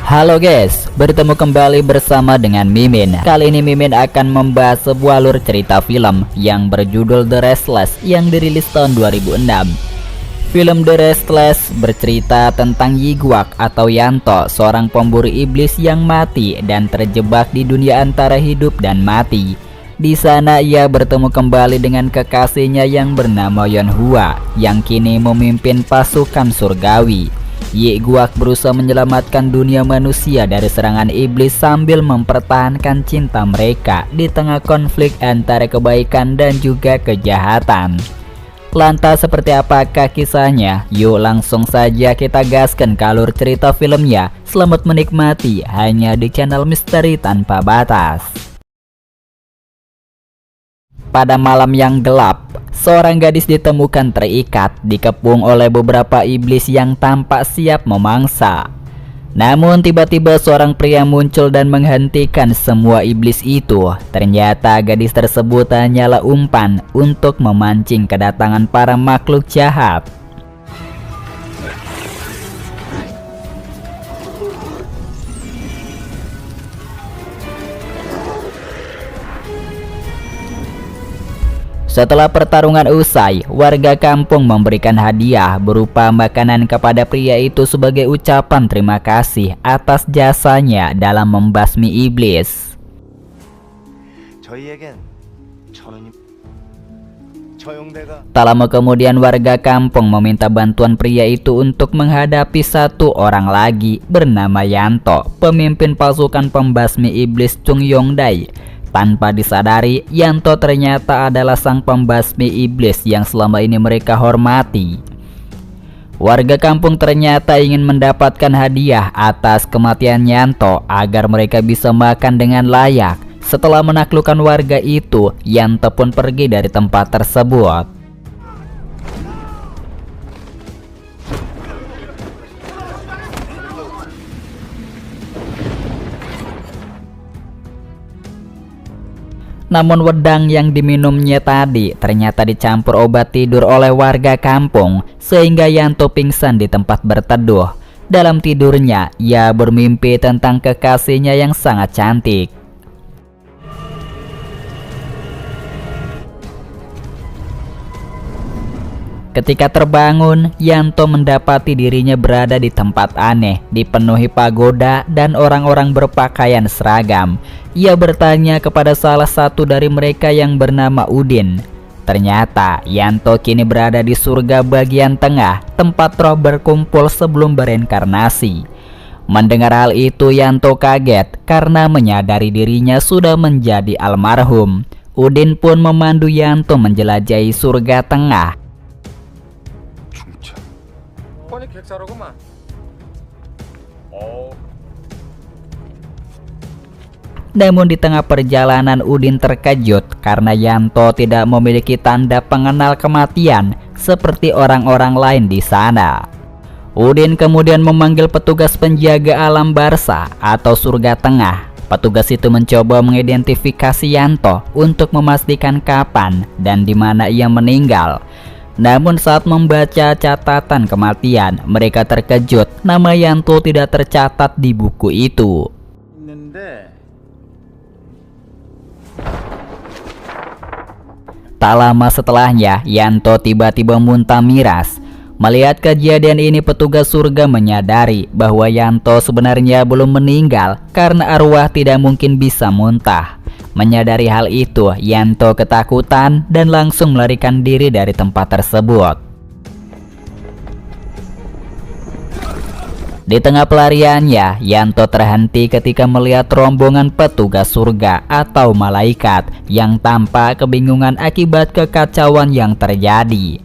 Halo guys, bertemu kembali bersama dengan Mimin. Kali ini Mimin akan membahas sebuah alur cerita film yang berjudul The Restless yang dirilis tahun 2006. Film The Restless bercerita tentang Yigwak atau Yanto, seorang pemburu iblis yang mati dan terjebak di dunia antara hidup dan mati. Di sana ia bertemu kembali dengan kekasihnya yang bernama Yonhua yang kini memimpin pasukan surgawi. Yigwak berusaha menyelamatkan dunia manusia dari serangan iblis sambil mempertahankan cinta mereka di tengah konflik antara kebaikan dan juga kejahatan. Lantas seperti apakah kisahnya? Yuk langsung saja kita gaskan ke alur cerita filmnya. Selamat menikmati hanya di channel Misteri Tanpa Batas. Pada malam yang gelap, seorang gadis ditemukan terikat, dikepung oleh beberapa iblis yang tampak siap memangsa. Namun tiba-tiba seorang pria muncul dan menghentikan semua iblis itu. Ternyata gadis tersebut hanyalah umpan untuk memancing kedatangan para makhluk jahat. Setelah pertarungan usai, warga kampung memberikan hadiah berupa makanan kepada pria itu sebagai ucapan terima kasih atas jasanya dalam membasmi iblis. Tak lama kemudian warga kampung meminta bantuan pria itu untuk menghadapi satu orang lagi bernama Yanto, pemimpin pasukan pembasmi iblis Chung Yongdai. Tanpa disadari, Yanto ternyata adalah sang pembasmi iblis yang selama ini mereka hormati. Warga kampung ternyata ingin mendapatkan hadiah atas kematian Yanto agar mereka bisa makan dengan layak. Setelah menaklukkan warga itu, Yanto pun pergi dari tempat tersebut. Namun wedang yang diminumnya tadi ternyata dicampur obat tidur oleh warga kampung sehingga Yanto pingsan di tempat berteduh. Dalam tidurnya, ia bermimpi tentang kekasihnya yang sangat cantik. Ketika terbangun, Yanto mendapati dirinya berada di tempat aneh, dipenuhi pagoda dan orang-orang berpakaian seragam. Ia bertanya kepada salah satu dari mereka yang bernama Udin. Ternyata Yanto kini berada di surga bagian tengah, tempat roh berkumpul sebelum bereinkarnasi. Mendengar hal itu, Yanto kaget karena menyadari dirinya sudah menjadi almarhum. Udin pun memandu Yanto menjelajahi surga tengah. Namun di tengah perjalanan Udin terkejut karena Yanto tidak memiliki tanda pengenal kematian seperti orang-orang lain di sana. Udin kemudian memanggil petugas penjaga alam Barsa atau surga tengah. Petugas itu mencoba mengidentifikasi Yanto untuk memastikan kapan dan di mana ia meninggal. Namun saat membaca catatan kematian, mereka terkejut nama Yanto tidak tercatat di buku itu. Tak lama setelahnya, Yanto tiba-tiba muntah miras. Melihat kejadian ini, petugas surga menyadari bahwa Yanto sebenarnya belum meninggal karena arwah tidak mungkin bisa muntah. Menyadari hal itu, Yanto ketakutan dan langsung melarikan diri dari tempat tersebut. Di tengah pelariannya, Yanto terhenti ketika melihat rombongan petugas surga atau malaikat yang tampak kebingungan akibat kekacauan yang terjadi.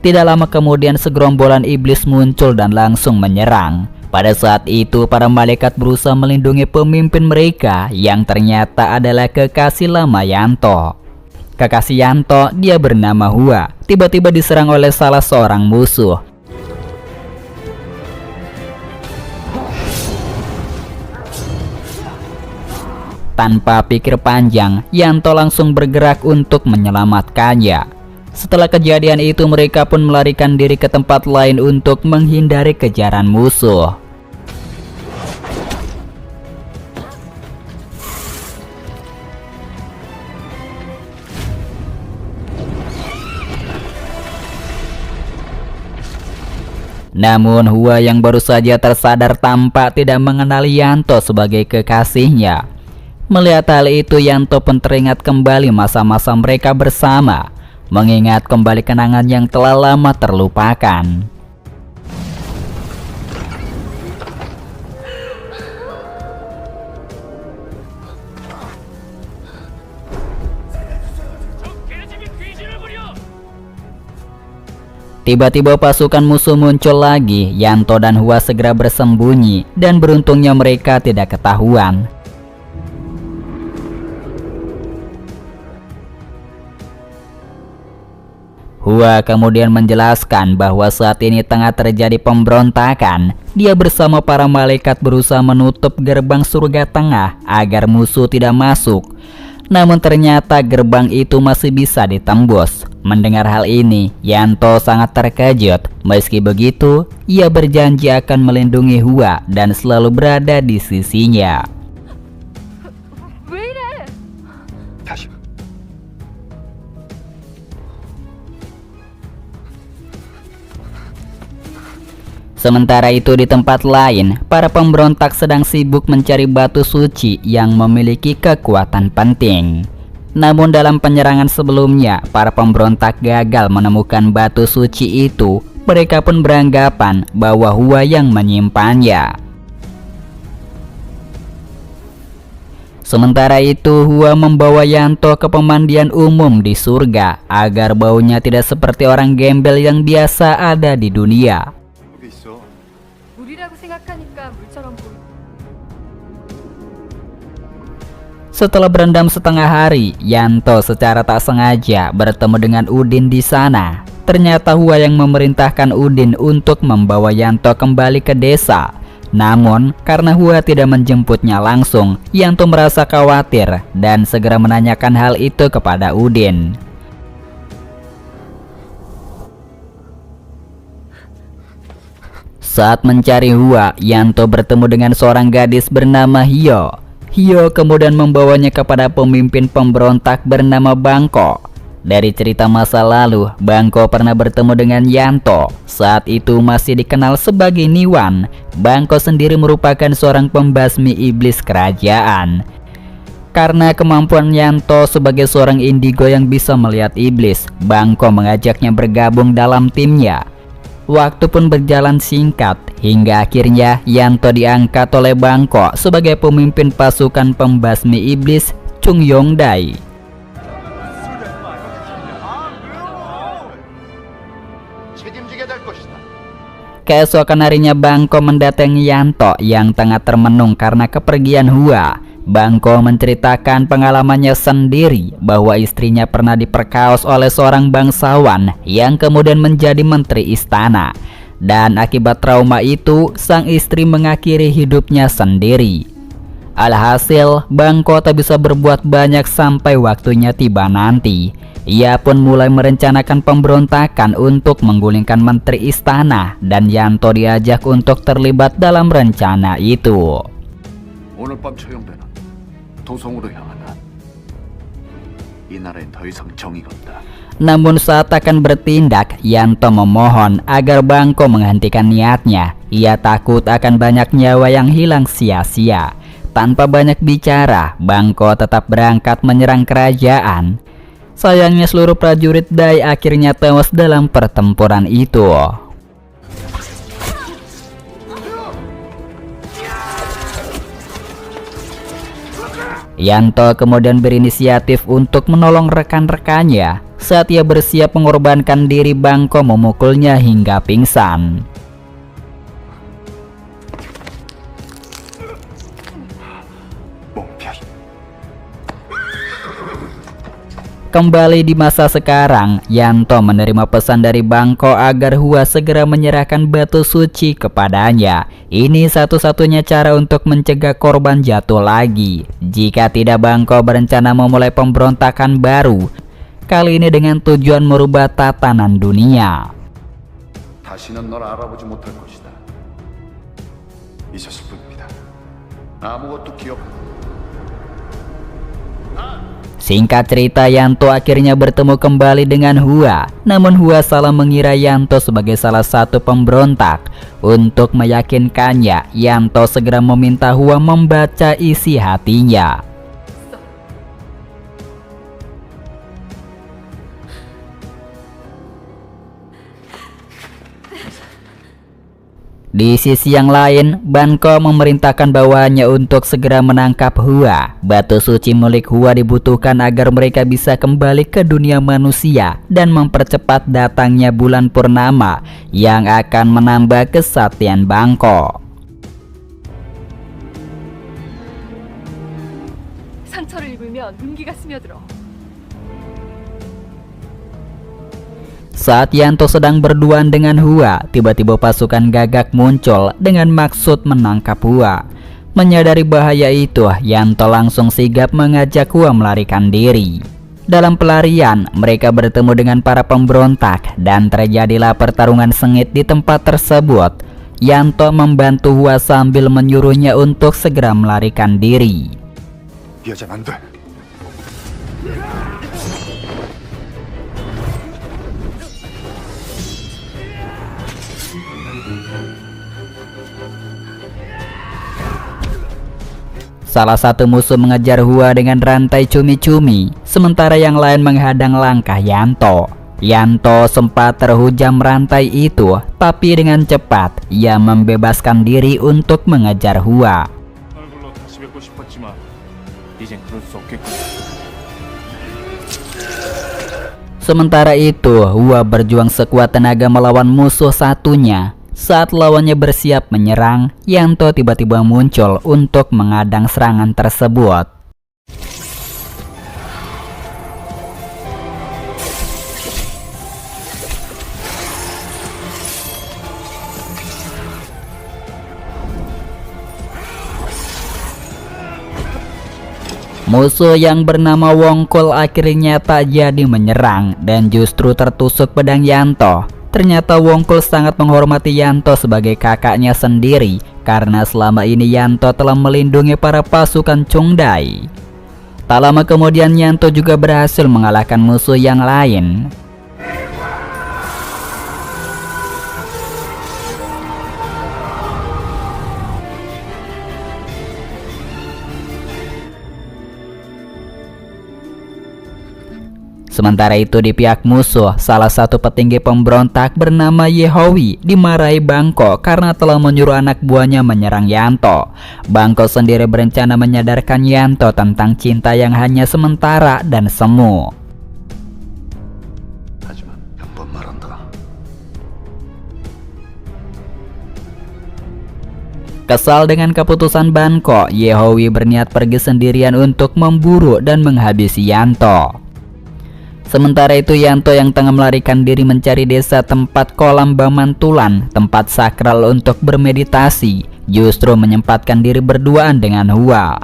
Tidak lama kemudian segerombolan iblis muncul dan langsung menyerang. Pada saat itu para malaikat berusaha melindungi pemimpin mereka yang ternyata adalah kekasih lama Yanto. Kekasih Yanto, dia bernama Hua, tiba-tiba diserang oleh salah seorang musuh. Tanpa pikir panjang, Yanto langsung bergerak untuk menyelamatkannya. Setelah kejadian itu mereka pun melarikan diri ke tempat lain untuk menghindari kejaran musuh. Namun Hua yang baru saja tersadar tampak tidak mengenal Yanto sebagai kekasihnya. Melihat hal itu, Yanto pun teringat kembali masa-masa mereka bersama, mengingat kembali kenangan yang telah lama terlupakan. Tiba-tiba pasukan musuh muncul lagi. Yanto dan Hua segera bersembunyi, dan beruntungnya mereka tidak ketahuan. Hua kemudian menjelaskan bahwa saat ini tengah terjadi pemberontakan. Dia bersama para malaikat berusaha menutup gerbang surga tengah agar musuh tidak masuk. Namun ternyata gerbang itu masih bisa ditembus. Mendengar hal ini, Yanto sangat terkejut. Meski begitu, ia berjanji akan melindungi Hua dan selalu berada di sisinya. Sementara itu di tempat lain, para pemberontak sedang sibuk mencari batu suci yang memiliki kekuatan penting. Namun dalam penyerangan sebelumnya, para pemberontak gagal menemukan batu suci itu. Mereka pun beranggapan bahwa Hua yang menyimpannya. Sementara itu, Hua membawa Yanto ke pemandian umum di surga agar baunya tidak seperti orang gembel yang biasa ada di dunia. Setelah berendam setengah hari, Yanto secara tak sengaja bertemu dengan Udin di sana. Ternyata Hua yang memerintahkan Udin untuk membawa Yanto kembali ke desa. Namun, karena Hua tidak menjemputnya langsung, Yanto merasa khawatir dan segera menanyakan hal itu kepada Udin. Saat mencari Hua, Yanto bertemu dengan seorang gadis bernama Hyo. Hyo kemudian membawanya kepada pemimpin pemberontak bernama Bangko. Dari cerita masa lalu, Bangko pernah bertemu dengan Yanto. Saat itu masih dikenal sebagai Niwan. Bangko sendiri merupakan seorang pembasmi iblis kerajaan. Karena kemampuan Yanto sebagai seorang indigo yang bisa melihat iblis, Bangko mengajaknya bergabung dalam timnya. Waktu pun berjalan singkat, hingga akhirnya Yanto diangkat oleh Bangko sebagai pemimpin pasukan pembasmi iblis Chung Yongdai. Keesokan harinya Bangko mendatangi Yanto yang tengah termenung karena kepergian Hua. Bangko menceritakan pengalamannya sendiri bahwa istrinya pernah diperkaos oleh seorang bangsawan yang kemudian menjadi menteri istana. Dan akibat trauma itu, sang istri mengakhiri hidupnya sendiri. Alhasil, Bangko tak bisa berbuat banyak sampai waktunya tiba nanti. Ia pun mulai merencanakan pemberontakan untuk menggulingkan menteri istana, dan Yanto diajak untuk terlibat dalam rencana itu. 오늘 밤 처형되는 도성으로 향한다. 이 나라엔 더 이상 정의가 없다. Namun saat akan bertindak, Yanto memohon agar Bangko menghentikan niatnya. Ia takut akan banyak nyawa yang hilang sia-sia. Tanpa banyak bicara, Bangko tetap berangkat menyerang kerajaan. Sayangnya seluruh prajurit Dai akhirnya tewas dalam pertempuran itu. Yanto kemudian berinisiatif untuk menolong rekan-rekannya. Saat ia bersiap mengorbankan diri, Bangko memukulnya hingga pingsan. Kembali di masa sekarang, Yanto menerima pesan dari Bangko agar Hua segera menyerahkan batu suci kepadanya. Ini satu-satunya cara untuk mencegah korban jatuh lagi. Jika tidak, Bangko berencana memulai pemberontakan baru. kali ini dengan tujuan merubah tatanan dunia. 다시는 널 알아보지 못할 것이다. 있었을 뿐입니다. 아무것도 기억. Singkat cerita, Yanto akhirnya bertemu kembali dengan Hua. Namun Hua salah mengira Yanto sebagai salah satu pemberontak. Untuk meyakinkannya, Yanto segera meminta Hua membaca isi hatinya. Di sisi yang lain, Banko memerintahkan bawahannya untuk segera menangkap Hua. Batu suci milik Hua dibutuhkan agar mereka bisa kembali ke dunia manusia dan mempercepat datangnya bulan purnama yang akan menambah kesaktian Banko. 상처를 입으면 운기가 스며들어. Saat Yanto sedang berduaan dengan Hua, tiba-tiba pasukan Gagak muncul dengan maksud menangkap Hua. Menyadari bahaya itu, Yanto langsung sigap mengajak Hua melarikan diri. Dalam pelarian, mereka bertemu dengan para pemberontak dan terjadilah pertarungan sengit di tempat tersebut. Yanto membantu Hua sambil menyuruhnya untuk segera melarikan diri. 이해하면 안 돼. Salah satu musuh mengejar Hua dengan rantai cumi-cumi, sementara yang lain menghadang langkah Yanto. Yanto sempat terhujam rantai itu, tapi dengan cepat ia membebaskan diri untuk mengejar Hua. Sementara itu, Hua berjuang sekuat tenaga melawan musuh satunya. Saat lawannya bersiap menyerang, Yanto tiba-tiba muncul untuk mengadang serangan tersebut. Musuh yang bernama Wongkul akhirnya tak jadi menyerang dan justru tertusuk pedang Yanto. Ternyata Wongkul sangat menghormati Yanto sebagai kakaknya sendiri karena selama ini Yanto telah melindungi para pasukan Chungdai. Tak lama kemudian Yanto juga berhasil mengalahkan musuh yang lain. Sementara itu di pihak musuh, salah satu petinggi pemberontak bernama Yehowi dimarahi Banko karena telah menyuruh anak buahnya menyerang Yanto. Banko sendiri berencana menyadarkan Yanto tentang cinta yang hanya sementara dan semu. 하지만 몇 번 말한다. Kesal dengan keputusan Banko, Yehowi berniat pergi sendirian untuk memburu dan menghabisi Yanto. Sementara itu Yanto yang tengah melarikan diri mencari desa tempat kolam Bamantulan, tempat sakral untuk bermeditasi, justru menyempatkan diri berduaan dengan Hua.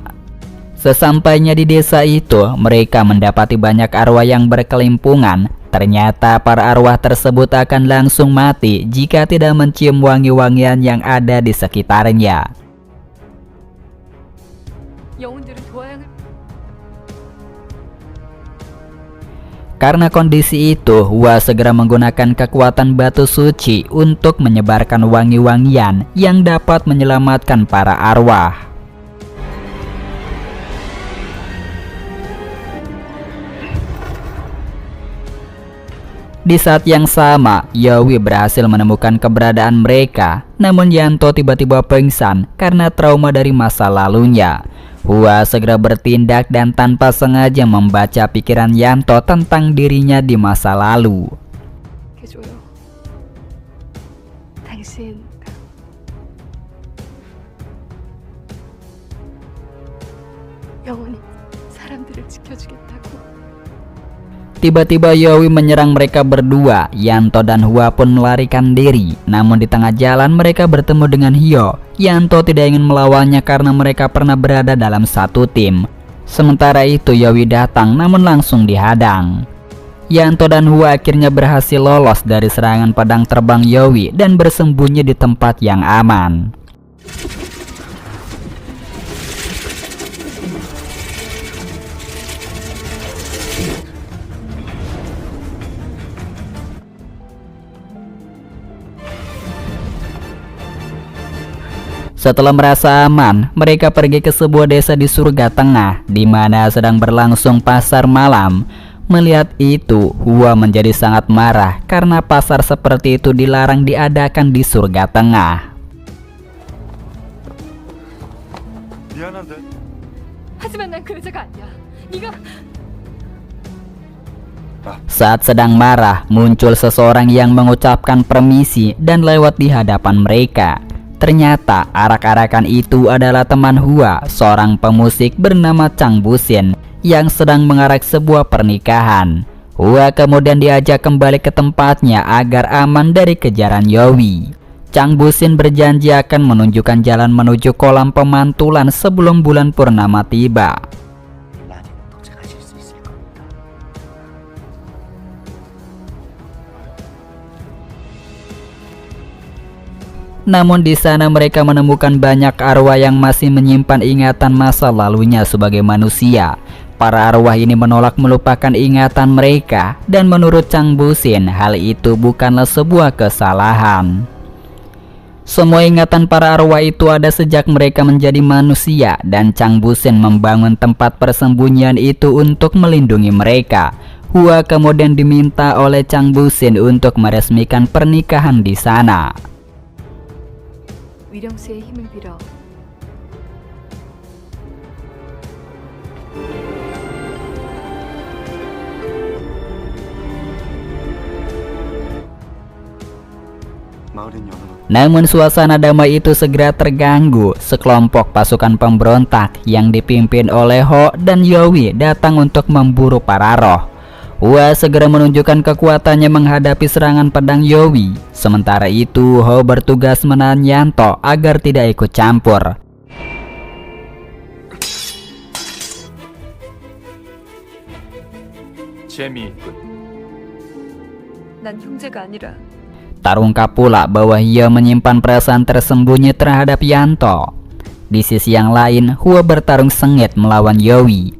Sesampainya di desa itu, mereka mendapati banyak arwah yang berkelimpungan. Ternyata para arwah tersebut akan langsung mati jika tidak mencium wangi-wangian yang ada di sekitarnya. 영혼들은 도화양을 Karena kondisi itu, Hua segera menggunakan kekuatan batu suci untuk menyebarkan wangi-wangian yang dapat menyelamatkan para arwah. Di saat yang sama, Yowi berhasil menemukan keberadaan mereka. Namun Yanto tiba-tiba pingsan karena trauma dari masa lalunya. Hua segera bertindak dan tanpa sengaja membaca pikiran Yanto tentang dirinya di masa lalu. 해줘요. 당신 영원히 사람들을 지켜주겠다고. Tiba-tiba Yowi menyerang mereka berdua. Yanto dan Hua pun melarikan diri. Namun di tengah jalan mereka bertemu dengan Hyo. Yanto tidak ingin melawannya karena mereka pernah berada dalam satu tim. Sementara itu Yowi datang namun langsung dihadang. Yanto dan Hua akhirnya berhasil lolos dari serangan pedang terbang Yowie dan bersembunyi di tempat yang aman. Setelah merasa aman, mereka pergi ke sebuah desa di surga tengah, di mana sedang berlangsung pasar malam. Melihat itu, Hua menjadi sangat marah karena pasar seperti itu dilarang diadakan di surga tengah. 미안한데. 하지만 난 그 여자가 아니야. 네가 Saat sedang marah, muncul seseorang yang mengucapkan permisi dan lewat di hadapan mereka. Ternyata arak-arakan itu adalah teman Hua, seorang pemusik bernama Chang Busin yang sedang mengarak sebuah pernikahan. Hua kemudian diajak kembali ke tempatnya agar aman dari kejaran Yowie. Chang Busin berjanji akan menunjukkan jalan menuju kolam pemantulan sebelum bulan purnama tiba. Namun di sana mereka menemukan banyak arwah yang masih menyimpan ingatan masa lalunya sebagai manusia. Para arwah ini menolak melupakan ingatan mereka, dan menurut Chang Busin, hal itu bukanlah sebuah kesalahan. Semua ingatan para arwah itu ada sejak mereka menjadi manusia, dan Chang Busin membangun tempat persembunyian itu untuk melindungi mereka. Hua kemudian diminta oleh Chang Busin untuk meresmikan pernikahan di sana. 위령수의 힘을 빌어 Namun suasana damai itu segera terganggu. Sekelompok pasukan pemberontak yang dipimpin oleh Ho dan Yowie datang untuk memburu para roh. Hua segera menunjukkan kekuatannya menghadapi serangan pedang Yowie. Sementara itu, Ho bertugas menahan Yanto agar tidak ikut campur. 난 형제가 아니라 Terungkap pula bahwa ia menyimpan perasaan tersembunyi terhadap Yanto. Di sisi yang lain, Hua bertarung sengit melawan Yowie.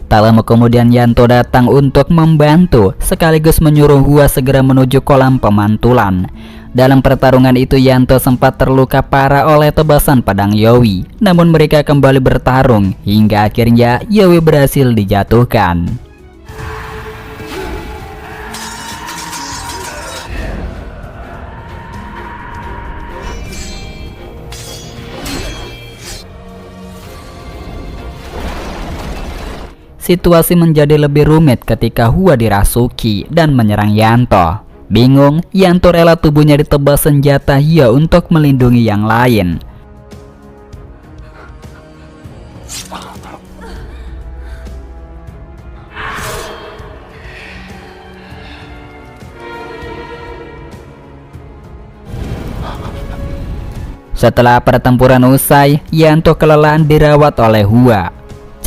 Tak lama kemudian Yanto datang untuk membantu, sekaligus menyuruh Hua segera menuju kolam pemantulan. Dalam pertarungan itu Yanto sempat terluka parah oleh tebasan pedang Yowie. Namun mereka kembali bertarung, hingga akhirnya Yowie berhasil dijatuhkan. Situasi menjadi lebih rumit ketika Hua dirasuki dan menyerang Yanto. Bingung, Yanto rela tubuhnya ditebas senjata Hio untuk melindungi yang lain. Setelah pertempuran usai, Yanto kelelahan dirawat oleh Hua.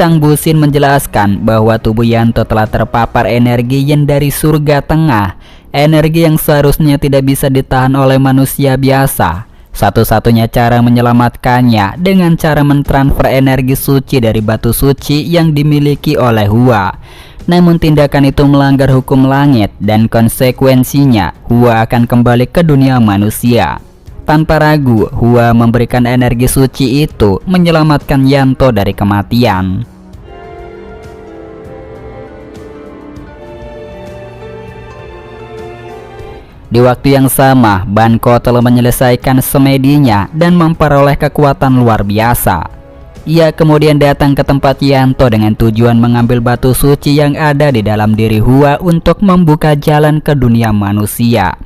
Chang Busin menjelaskan bahwa tubuh Yanto telah terpapar energi yin dari surga tengah, energi yang seharusnya tidak bisa ditahan oleh manusia biasa. Satu-satunya cara menyelamatkannya dengan cara mentransfer energi suci dari batu suci yang dimiliki oleh Hua. Namun tindakan itu melanggar hukum langit dan konsekuensinya Hua akan kembali ke dunia manusia. Tanpa ragu, Hua memberikan energi suci itu menyelamatkan Yanto dari kematian. Di waktu yang sama, Banko telah menyelesaikan semedinya dan memperoleh kekuatan luar biasa. Ia kemudian datang ke tempat Yanto dengan tujuan mengambil batu suci yang ada di dalam diri Hua untuk membuka jalan ke dunia manusia.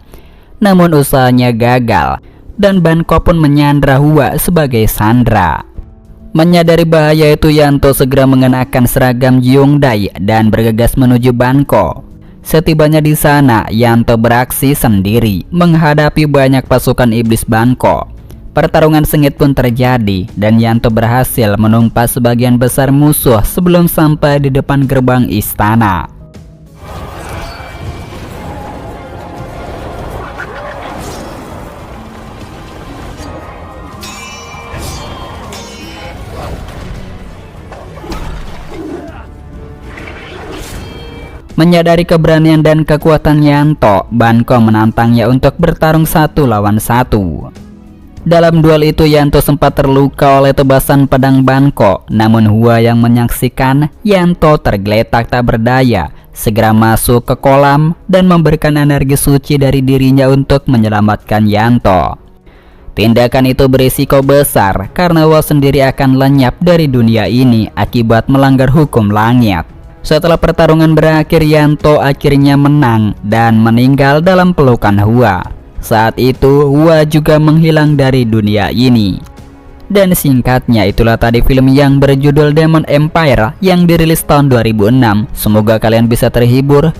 Namun usahanya gagal, dan Banko pun menyandra Hua sebagai sandra. Menyadari bahaya itu, Yanto segera mengenakan seragam Hyundai dan bergegas menuju Banko. Setibanya di sana, Yanto beraksi sendiri menghadapi banyak pasukan iblis Banko. Pertarungan sengit pun terjadi dan Yanto berhasil menumpas sebagian besar musuh sebelum sampai di depan gerbang istana. Menyadari keberanian dan kekuatan Yanto, Banko menantangnya untuk bertarung 1 lawan 1. Dalam duel itu Yanto sempat terluka oleh tebasan pedang Banko, namun Hua yang menyaksikan Yanto tergeletak tak berdaya, segera masuk ke kolam dan memberikan energi suci dari dirinya untuk menyelamatkan Yanto. Tindakan itu berisiko besar karena Hua sendiri akan lenyap dari dunia ini akibat melanggar hukum langit. Setelah pertarungan berakhir, Yanto akhirnya menang dan meninggal dalam pelukan Hua. Saat itu Hua juga menghilang dari dunia ini. Dan singkatnya itulah tadi film yang berjudul Demon Empire yang dirilis tahun 2006. Semoga kalian bisa terhibur